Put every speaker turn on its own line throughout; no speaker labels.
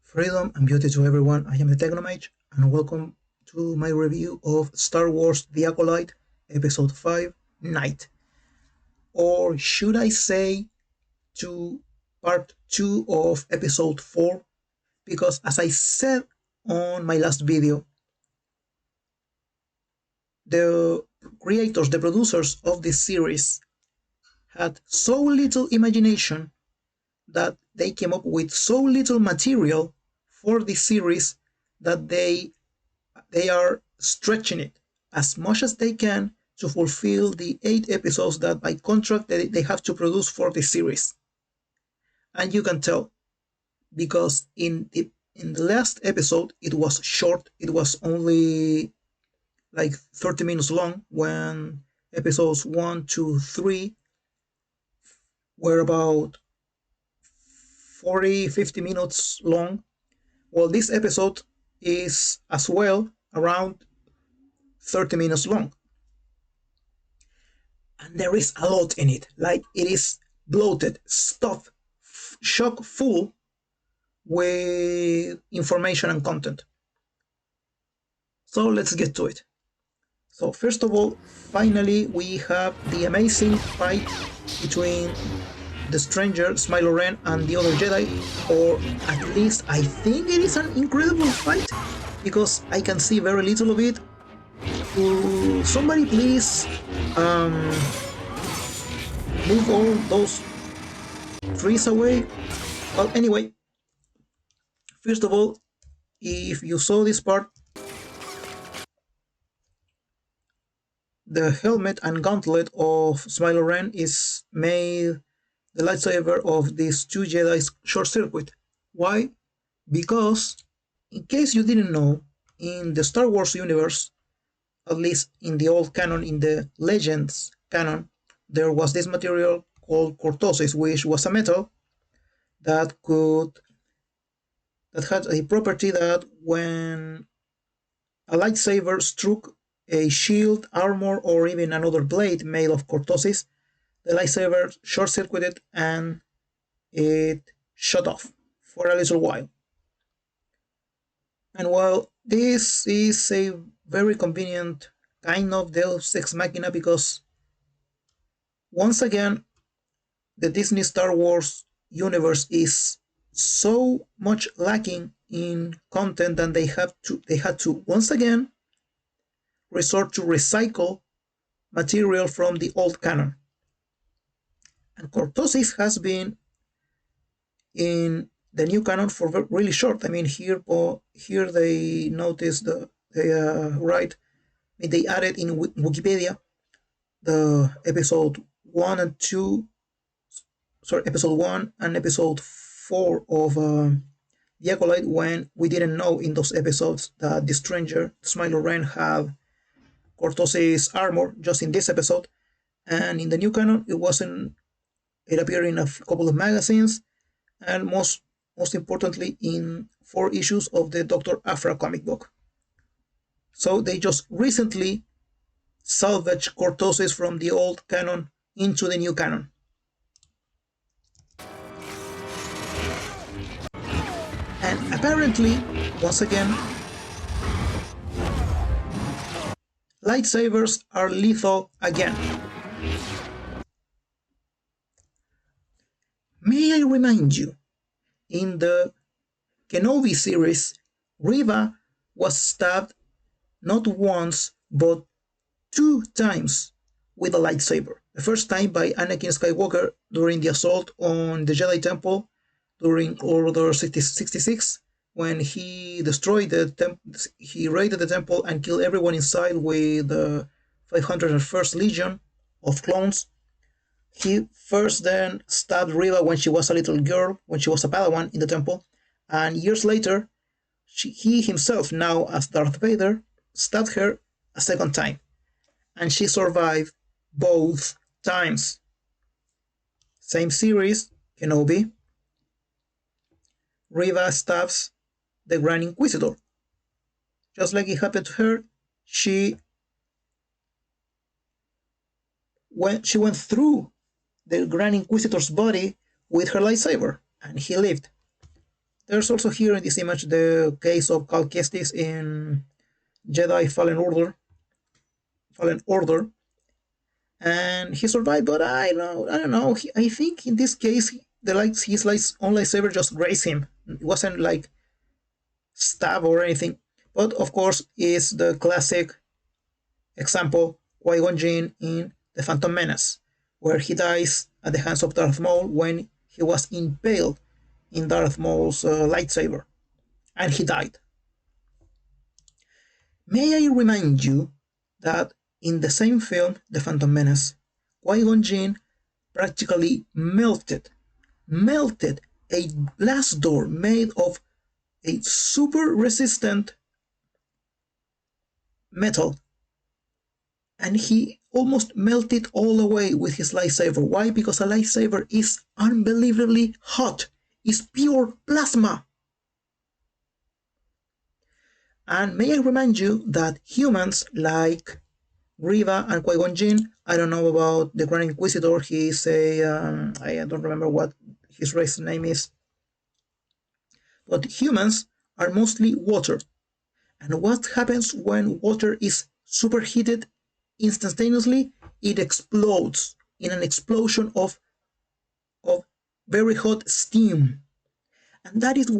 Freedom and beauty to everyone, I am the Technomage, and welcome to my review of Star Wars The Acolyte, Episode 5, Night. Or should I say to Part 2 of Episode 4, because as I said on my last video, the creators, the producers of this series had so little imagination that they came up with so little material for this series that they are stretching it as much as they can to fulfill the 8 episodes that by contract they have to produce for this series. And you can tell because in the last episode it was short. It was only like 30 minutes long, when episodes 1 to 3 were about 40-50 minutes long. Well, this episode is as well around 30 minutes long. And there is a lot in it. Like, it is bloated, stuffed, chock full with information and content. So let's get to it. So first of all, finally we have the amazing fight between the stranger, Smiler Ren, and the other Jedi, or at least I think it is an incredible fight, because I can see very little of it. Somebody please move all those trees away. Well, anyway, first of all, if you saw this part, the helmet and gauntlet of Smiler Ren is made the lightsaber of these two Jedi's short circuit. Why? Because, in case you didn't know, in the Star Wars universe, at least in the old canon, in the Legends canon, there was this material called cortosis, which was a metal that had a property that when a lightsaber struck a shield, armor, or even another blade made of cortosis, the lightsaber short-circuited and it shut off for a little while. And while this is a very convenient kind of Deus Ex Machina, because once again, the Disney Star Wars universe is so much lacking in content that they had to once again resort to recycle material from the old canon. And cortosis has been in the new canon for really short. I mean, here they notice they added in Wikipedia the episode 1 and 2, episode 1 and episode 4 of The Acolyte, when we didn't know in those episodes that the stranger, Smiler Ren, have cortosis armor just in this episode. And in the new canon, it appeared in a couple of magazines, and most importantly in 4 issues of the Dr. Aphra comic book. So they just recently salvaged cortosis from the old canon into the new canon. And apparently, once again, lightsabers are lethal again. May I remind you, in the Kenobi series, Reva was stabbed not once but 2 times with a lightsaber. The first time by Anakin Skywalker during the assault on the Jedi Temple during Order 66, when he destroyed he raided the temple and killed everyone inside with the 501st Legion of clones. He first then stabbed Reva when she was a little girl, when she was a Padawan in the temple, and years later, he himself, now as Darth Vader, stabbed her a second time, and she survived both times. Same series, Kenobi. Reva stabs the Grand Inquisitor. Just like it happened to her, she went through the Grand Inquisitor's body with her lightsaber, and he lived. There's also here in this image the case of Cal Kestis in Jedi Fallen Order, and he survived. But I don't know. I think in this case, his own lightsaber just grazed him. It wasn't like stab or anything. But of course, is the classic example Qui-Gon Jinn in The Phantom Menace, where he dies at the hands of Darth Maul when he was impaled in Darth Maul's lightsaber, and he died. May I remind you that in the same film, The Phantom Menace, Qui-Gon Jinn practically melted a glass door made of a super resistant metal, and he almost melted all away with his lightsaber. Why? Because a lightsaber is unbelievably hot. It's pure plasma. And may I remind you that humans like Riva and Qui-Gon Jinn, I don't know about the Grand Inquisitor, he's I don't remember what his race name is, but humans are mostly water. And what happens when water is superheated instantaneously? It explodes in an explosion of very hot steam. And that is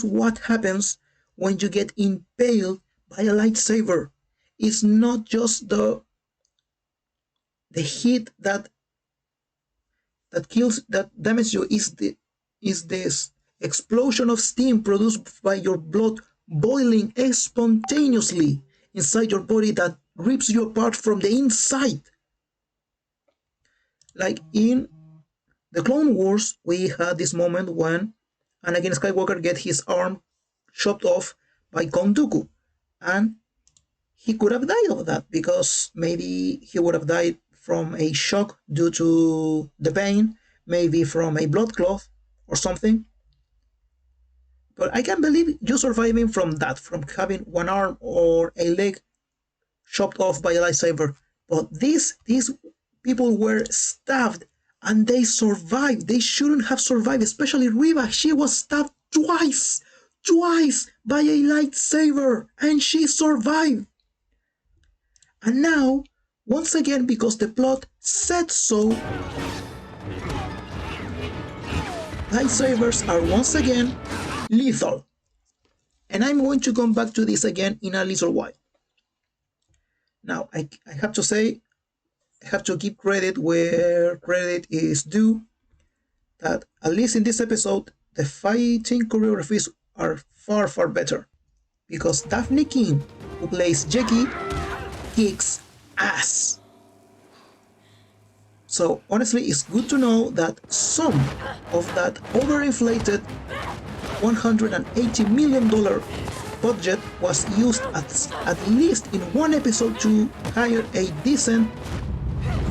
what happens when you get impaled by a lightsaber. It's not just the heat that kills, that damages you, is this explosion of steam produced by your blood boiling spontaneously inside your body that rips you apart from the inside. Like in the Clone Wars, we had this moment when Anakin Skywalker gets his arm chopped off by Count Dooku, and he could have died of that because maybe he would have died from a shock due to the pain, maybe from a blood clot or something. But I can't believe you surviving from that, from having one arm or a leg chopped off by a lightsaber. But these people were stabbed and they survived. They shouldn't have survived, especially Riva. She was stabbed twice by a lightsaber, and she survived. And now, once again, because the plot said so, lightsabers are once again lethal. And I'm going to come back to this again in a little while. Now, I have to say, I have to give credit where credit is due, that at least in this episode, the fighting choreographies are far, far better. Because Daphne King, who plays Jackie, kicks ass. So honestly, it's good to know that some of that overinflated $180 million budget was used at least in one episode to hire a decent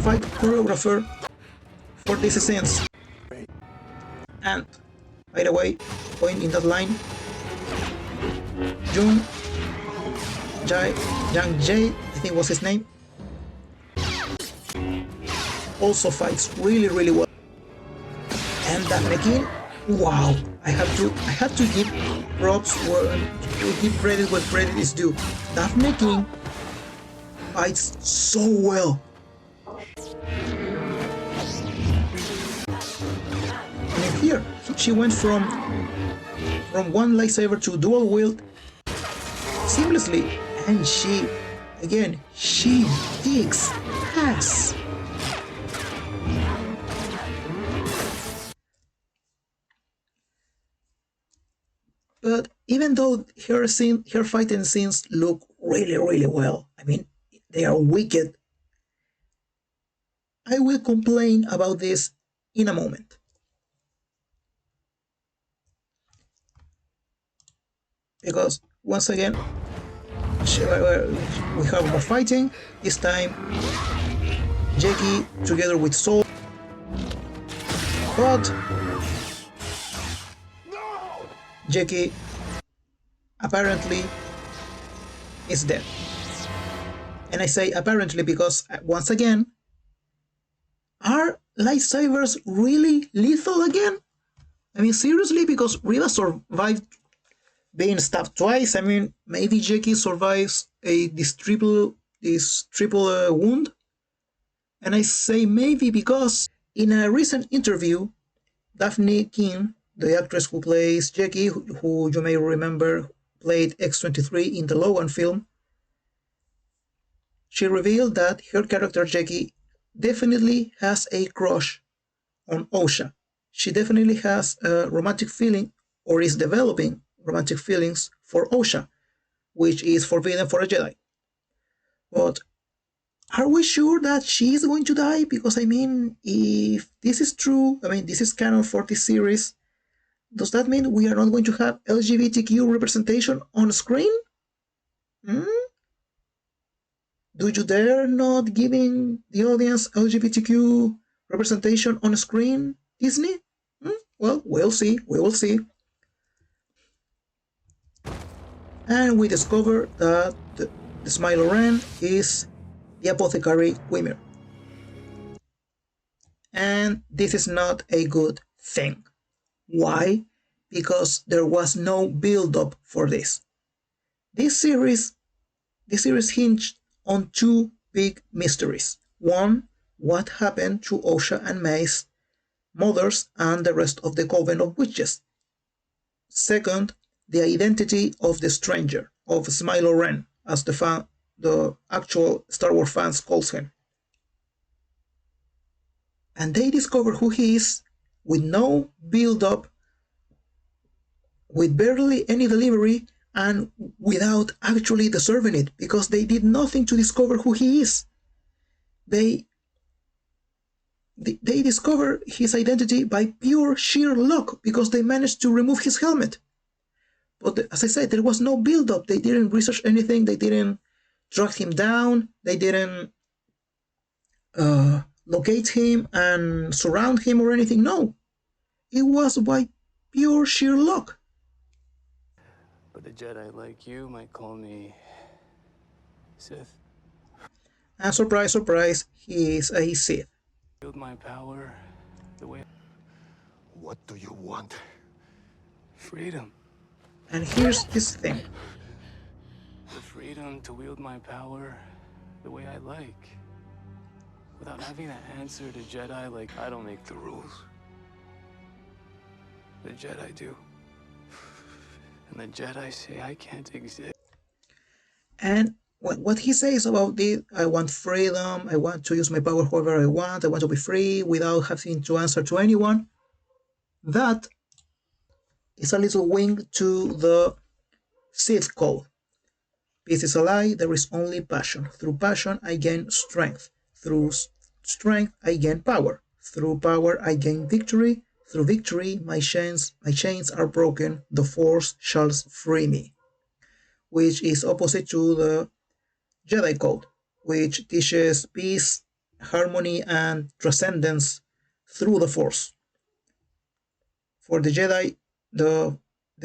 fight choreographer for these scenes. And by the way, going in that line, Yang Jae, I think was his name, also fights really, really well. And Daphne King, wow, I had to give props to give credit where credit is due. Daphne King fights so well. And here, she went from one lightsaber to dual wield seamlessly, and she kicks ass. But even though her fighting scenes look really, really well, I mean, they are wicked, I will complain about this in a moment. Because once again, we have more fighting. This time, Jackie together with Soul. But Jackie apparently is dead. And I say apparently because, once again, are lightsabers really lethal again? I mean, seriously, because Riva survived being stabbed twice. I mean, maybe Jackie survives this triple wound. And I say maybe because in a recent interview, Daphne King, the actress who plays Jackie, who you may remember played X-23 in the Logan film, she revealed that her character Jackie definitely has a crush on Osha. She definitely has a romantic feeling or is developing romantic feelings for Osha, which is forbidden for a Jedi. But are we sure that she is going to die? Because I mean, if this is true, I mean, this is canon for this series, does that mean we are not going to have LGBTQ representation on screen? Hmm? Do you dare not giving the audience LGBTQ representation on screen, Disney? Well, we'll see. We will see. And we discover that the Smilo Ren is the apothecary Wimmer. And this is not a good thing. Why? Because there was no build-up for this. This series, this series hinged on two big mysteries. One, what happened to Osha and May's mothers and the rest of the Coven of Witches. Second, the identity of the stranger, of Smilo Ren, as the actual Star Wars fans calls him. And they discover who he is with no build-up, with barely any delivery, and without actually deserving it, because they did nothing to discover who he is. They they discover his identity by pure sheer luck because they managed to remove his helmet. But as I said, there was no build-up. They didn't research anything. They didn't track him down. They didn't locate him and surround him or anything. No, it was by pure sheer luck.
But a Jedi like you might call me Sith.
And surprise, surprise, he is a Sith.
Wield my power the way.
What do you want?
Freedom.
And here's this thing.
The freedom to wield my power the way I like. Without having to answer to Jedi like I don't make the rules. The Jedi do. And the Jedi say I can't exist.
And what he says about it, I want freedom, I want to use my power however I want to be free without having to answer to anyone, that is a little wink to the Sith code. Peace is a lie, there is only passion. Through passion, I gain strength. Through strength, I gain power. Through power, I gain victory. Through victory, my chains are broken. The Force shall free me. Which is opposite to the Jedi Code, which teaches peace, harmony, and transcendence through the Force. For the Jedi, the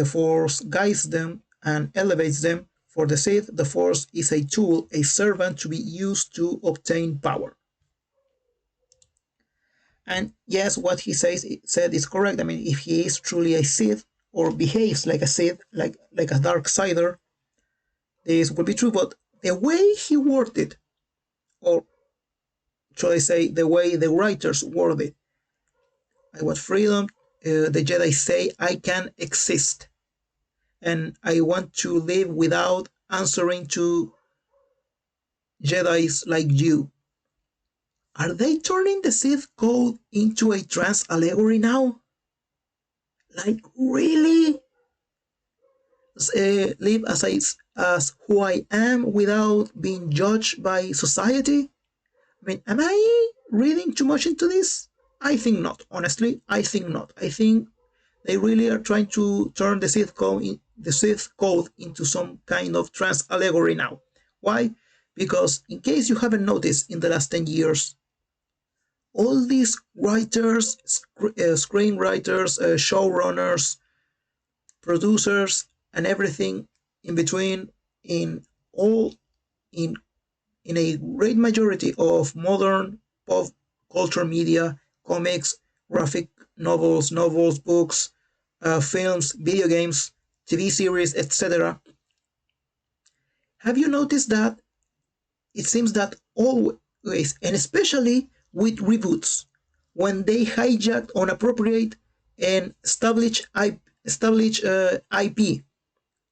Force guides them and elevates them. For the Sith, the Force is a tool, a servant to be used to obtain power. And yes, what he said is correct. I mean, if he is truly a Sith or behaves like a Sith, like a dark sider, this would be true. But the way he worded it, or should I say, the way the writers worded it, I want freedom. The Jedi say I can exist, and I want to live without answering to Jedi's like you. Are they turning the Sith code into a trans allegory now? Like, really? Live as who I am without being judged by society? I mean, am I reading too much into this? I think not, honestly. I think not. I think they really are trying to turn the Sith code into some kind of trans allegory now. Why? Because in case you haven't noticed in the last 10 years, all these writers, screenwriters, showrunners, producers, and everything in between, in all in in a great majority of modern pop culture media, comics, graphic novels, books, films, video games, TV series, etc. Have you noticed that it seems that always, and especially with reboots, when they hijack, unappropriate, and establish IP,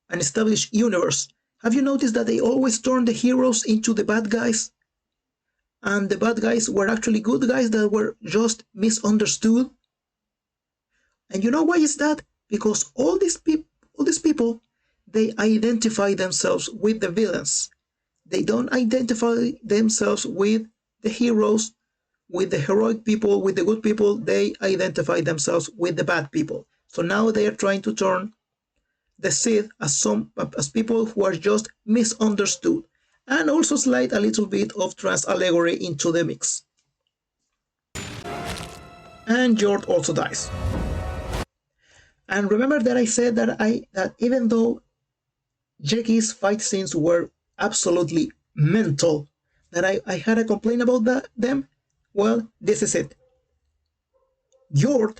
an established universe, have you noticed that they always turn the heroes into the bad guys? And the bad guys were actually good guys that were just misunderstood. And you know why is that? Because all these people, they identify themselves with the villains. They don't identify themselves with the heroes, with the heroic people, with the good people. They identify themselves with the bad people. So now they are trying to turn the Sith as people who are just misunderstood, and also slide a little bit of trans allegory into the mix. And George also dies. And remember that I said that even though Jackie's fight scenes were absolutely mental, that I had a complaint about them. Well, this is it. George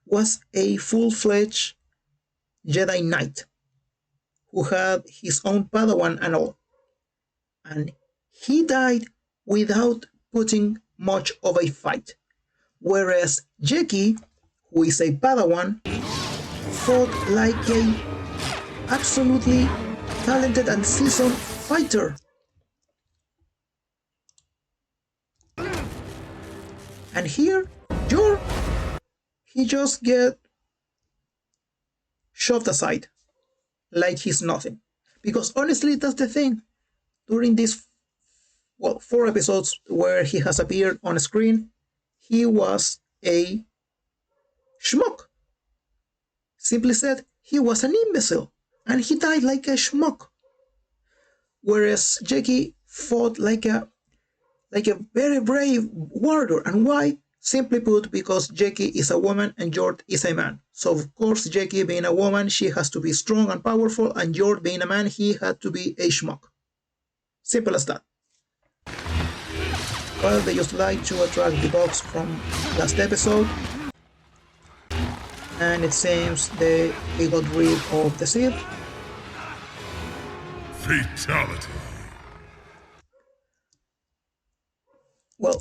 was a full-fledged Jedi Knight who had his own Padawan and all. And he died without putting much of a fight. Whereas Jackie, who is a Padawan, fought like a absolutely talented and seasoned fighter. And here, George, he just get shoved aside like he's nothing. Because honestly, that's the thing. During these 4 episodes where he has appeared on screen, he was a schmuck. Simply said, he was an imbecile, and he died like a schmuck. Whereas Jackie fought like a very brave warrior. And why? Simply put, because Jackie is a woman and George is a man. So of course, Jackie being a woman, she has to be strong and powerful, and George being a man, he had to be a schmuck. Simple as that. Well, they just like to attract the box from last episode, and it seems they got rid of the Sith.
Fatality.
Well,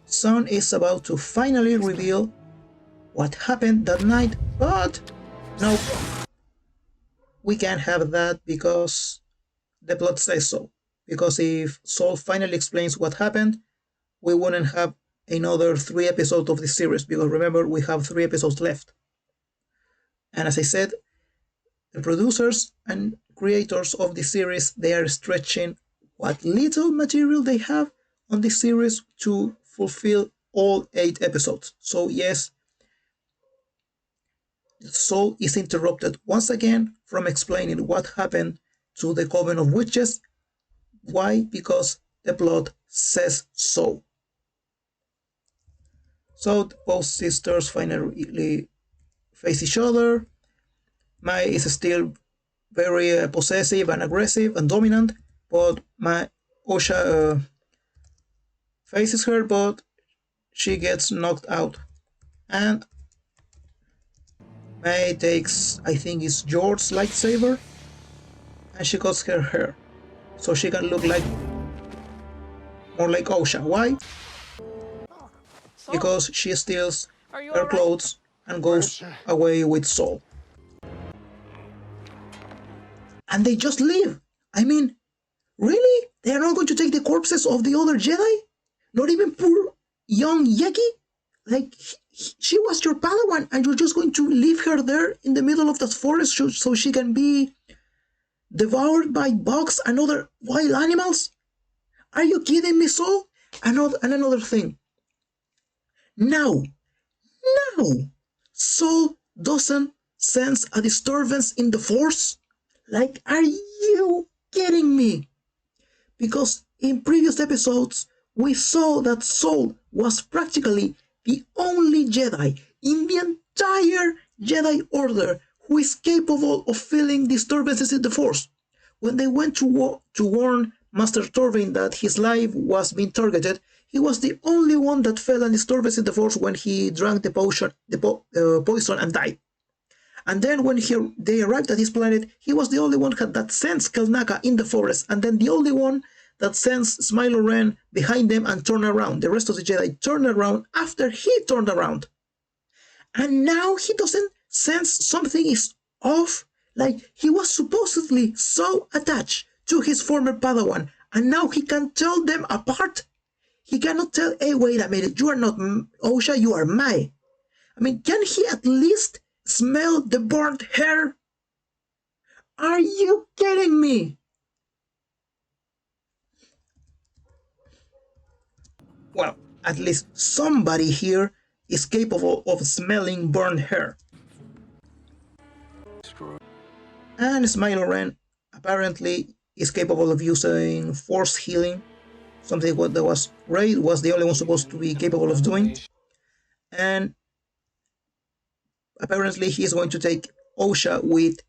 Son is about to finally reveal what happened that night, but no, we can't have that because the plot says so. Because if Saul finally explains what happened, we wouldn't have another 3 episodes of this series, because remember, we have 3 episodes left. And as I said, the producers and creators of the series, they are stretching what little material they have on this series to fulfill all 8 episodes. So yes, Saul is interrupted once again from explaining what happened to the Coven of Witches. Why? Because the plot says so. So both sisters finally face each other. Mai is still very possessive and aggressive and dominant, but Osha faces her, but she gets knocked out. And Mai takes, I think it's George's lightsaber, and she cuts her hair, so she can look like more like Osha. Why? Because she steals her clothes and goes away with Saul. And they just leave. I mean, really? They are not going to take the corpses of the other Jedi? Not even poor young Yeki? Like, she was your Padawan, and you're just going to leave her there in the middle of that forest so she can be devoured by bugs and other wild animals? Are you kidding me, Saul? Another thing. Now, Saul doesn't sense a disturbance in the Force? Like, are you kidding me? Because in previous episodes, we saw that Saul was practically the only Jedi in the entire Jedi Order who is capable of feeling disturbances in the Force. When they went to warn Master Torvin that his life was being targeted, he was the only one that felt a disturbance in the Force when he drank the poison and died. And then when they arrived at this planet, he was the only one that sensed Kelnaka in the forest, and then the only one that sensed Smiler ran behind them and turned around. The rest of the Jedi turned around after he turned around. And now he doesn't sense something is off. Like, he was supposedly so attached to his former Padawan, and now he can tell them apart. He cannot tell, hey, wait a minute, you are not Osha, you are Mai. I mean, can he at least smell the burnt hair? Are you kidding me? Well, at least somebody here is capable of smelling burnt hair. And Smiler Ren apparently is capable of using force healing, something that was Ray was the only one supposed to be capable of doing. And apparently he is going to take Osha with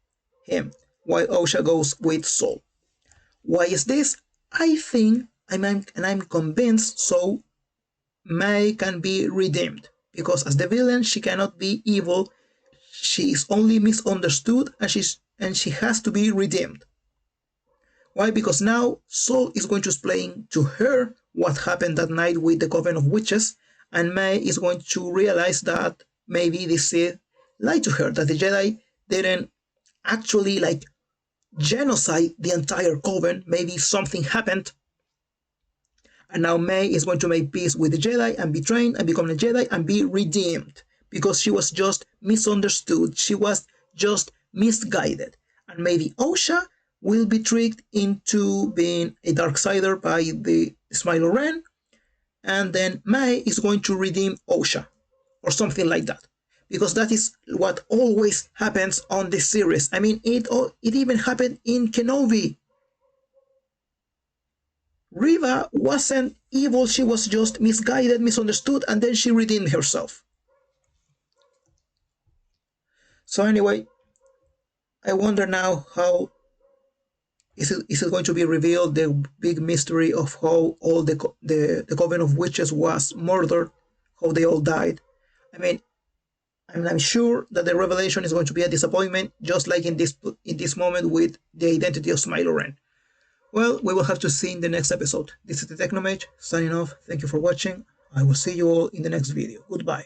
him, while Osha goes with Sol. Why is this? I think, I'm convinced, so Mai can be redeemed, because as the villain she cannot be evil, she is only misunderstood, and she has to be redeemed. Why? Because now Sol is going to explain to her what happened that night with the Coven of Witches, and Mai is going to realize that maybe the Sith lied to her, that the Jedi didn't actually genocide the entire Coven. Maybe something happened, and now Mai is going to make peace with the Jedi and be trained and become a Jedi and be redeemed, because she was just misunderstood, she was just misguided. And maybe Osha will be tricked into being a Darksider by the Smiler Ren, and then Mai is going to redeem Osha, or something like that. Because that is what always happens on this series. I mean, it even happened in Kenobi. Riva wasn't evil, she was just misguided, misunderstood, and then she redeemed herself. So anyway, I wonder now how is it going to be revealed, the big mystery of how all the Coven of Witches was murdered, how they all died. I mean, I'm sure that the revelation is going to be a disappointment, just like in this moment with the identity of Smiler Ren. Well, we will have to see in the next episode. This is the Technomage, signing off. Thank you for watching. I will see you all in the next video. Goodbye.